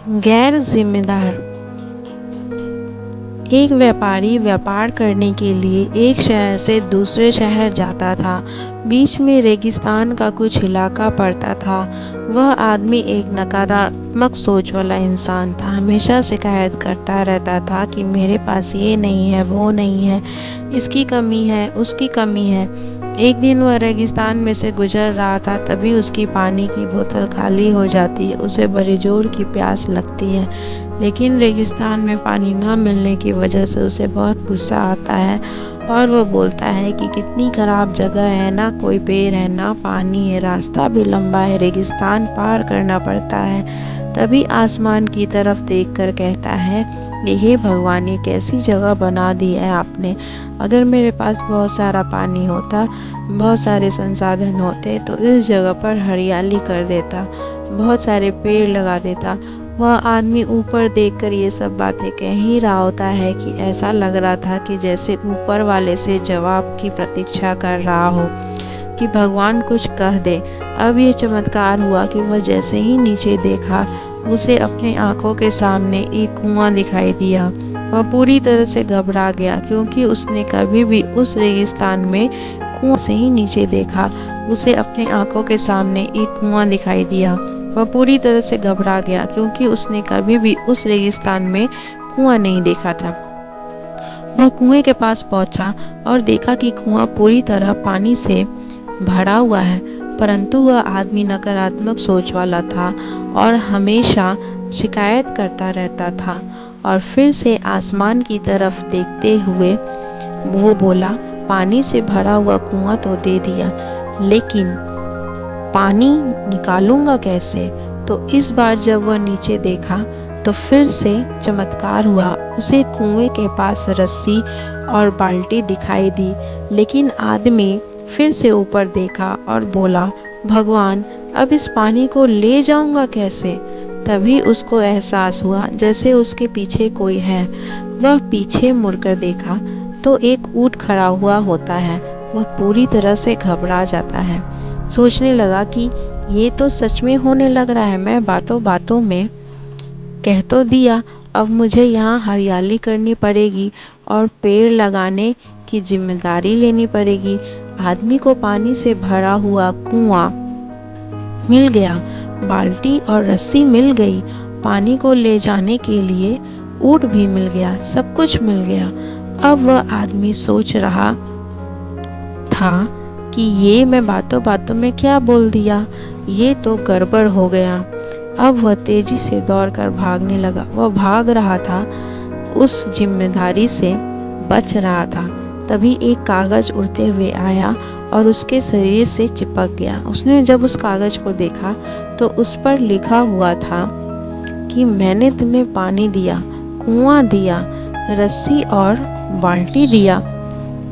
गैर जिम्मेदार। एक व्यापारी व्यापार करने के लिए एक शहर से दूसरे शहर जाता था। बीच में रेगिस्तान का कुछ इलाका पड़ता था। वह आदमी एक नकारात्मक सोच वाला इंसान था। हमेशा शिकायत करता रहता था कि मेरे पास ये नहीं है, वो नहीं है, इसकी कमी है, उसकी कमी है। एक दिन वह रेगिस्तान में से गुजर रहा था, तभी उसकी पानी की बोतल खाली हो जाती है। उसे बड़े जोर की प्यास लगती है, लेकिन रेगिस्तान में पानी न मिलने की वजह से उसे बहुत गुस्सा आता है और वह बोलता है कि कितनी खराब जगह है, ना कोई पेड़ है, ना पानी है, रास्ता भी लंबा है, रेगिस्तान पार करना पड़ता है। तभी आसमान की तरफ देखकर कहता है कि हे भगवान, ये कैसी जगह बना दी है आपने। अगर मेरे पास बहुत सारा पानी होता, बहुत सारे संसाधन होते, तो इस जगह पर हरियाली कर देता, बहुत सारे पेड़ लगा देता। वह आदमी ऊपर देखकर ये सब बातें कह ही रहा होता है कि ऐसा लग रहा था कि जैसे ऊपर वाले से जवाब की प्रतीक्षा कर रहा हो कि भगवान कुछ कह दे। अब ये चमत्कार हुआ कि वह जैसे ही नीचे देखा, उसे अपने आंखों के सामने एक कुआं दिखाई दिया। वह पूरी तरह से घबरा गया, क्योंकि उसने कभी भी उस रेगिस्तान में कुआं से ही नीचे देखा। उसे अपने आंखों के सामने एक कुआं दिखाई दिया। वह पूरी तरह से घबरा गया, क्योंकि उसने कभी भी उस रेगिस्तान में कुआं नहीं देखा था। वह कुएं के पास पहुंचा और देखा कि कुआं पूरी तरह पानी से भरा हुआ है, परंतु वह आदमी नकारात्मक सोच वाला था और हमेशा शिकायत करता रहता था। और फिर से आसमान की तरफ देखते हुए वो बोला, पानी से भरा हुआ कुआं तो दे दिया, लेकिन पानी निकालूंगा कैसे। तो इस बार जब वह नीचे देखा तो फिर से चमत्कार हुआ। उसे कुएं के पास रस्सी और बाल्टी दिखाई दी, लेकिन आदमी फिर से ऊपर देखा और बोला, भगवान, अब इस पानी को ले जाऊंगा कैसे। तभी उसको एहसास हुआ जैसे उसके पीछे कोई है। वह पीछे मुड़कर देखा तो एक ऊंट खड़ा हुआ होता है। वह पूरी तरह से घबरा जाता है, सोचने लगा कि ये तो सच में होने लग रहा है। मैं बातों बातों में कह तो दिया, अब मुझे यहाँ हरियाली करनी पड़ेगी और पेड़ लगाने की जिम्मेदारी लेनी पड़ेगी। आदमी को पानी से भरा हुआ कुआं मिल गया, बाल्टी और रस्सी मिल गई, पानी को ले जाने के लिए ऊंट भी मिल गया, सब कुछ मिल गया। अब वह आदमी सोच रहा था कि ये मैं बातों बातों में क्या बोल दिया, ये तो गड़बड़ हो गया। अब वह तेजी से दौड़कर भागने लगा। वह भाग रहा था, उस जिम्मेदारी से बच रहा था। तभी एक कागज उड़ते हुए आया और उसके शरीर से चिपक गया। उसने जब उस कागज को देखा तो उस पर लिखा हुआ था कि मैंने तुम्हें पानी दिया, कुआं दिया, रस्सी और बाल्टी दिया,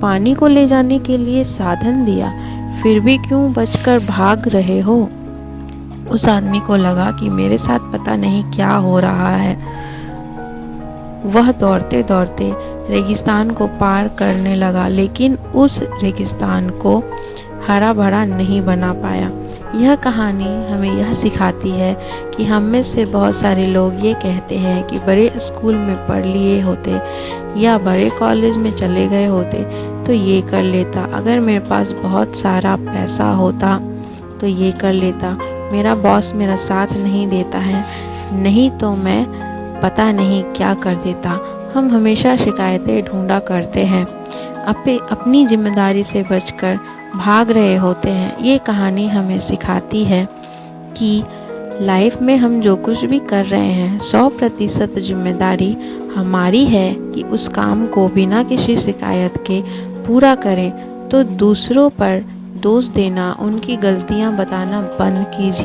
पानी को ले जाने के लिए साधन दिया, फिर भी क्यों बचकर भाग रहे हो। उस आदमी को लगा कि मेरे साथ पता नहीं क्या हो रहा है। वह दौड़ते दौड़ते रेगिस्तान को पार करने लगा, लेकिन उस रेगिस्तान को हरा भरा नहीं बना पाया। यह कहानी हमें यह सिखाती है कि हम में से बहुत सारे लोग ये कहते हैं कि बड़े स्कूल में पढ़ लिए होते या बड़े कॉलेज में चले गए होते तो ये कर लेता, अगर मेरे पास बहुत सारा पैसा होता तो ये कर लेता, मेरा बॉस मेरा साथ नहीं देता है, नहीं तो मैं पता नहीं क्या कर देता। हम हमेशा शिकायतें ढूंढा करते हैं, अपनी जिम्मेदारी से बचकर भाग रहे होते हैं। ये कहानी हमें सिखाती है कि लाइफ में हम जो कुछ भी कर रहे हैं 100% जिम्मेदारी हमारी है कि उस काम को बिना किसी शिकायत के पूरा करें। तो दूसरों पर दोष देना, उनकी गलतियां बताना बंद कीजिए।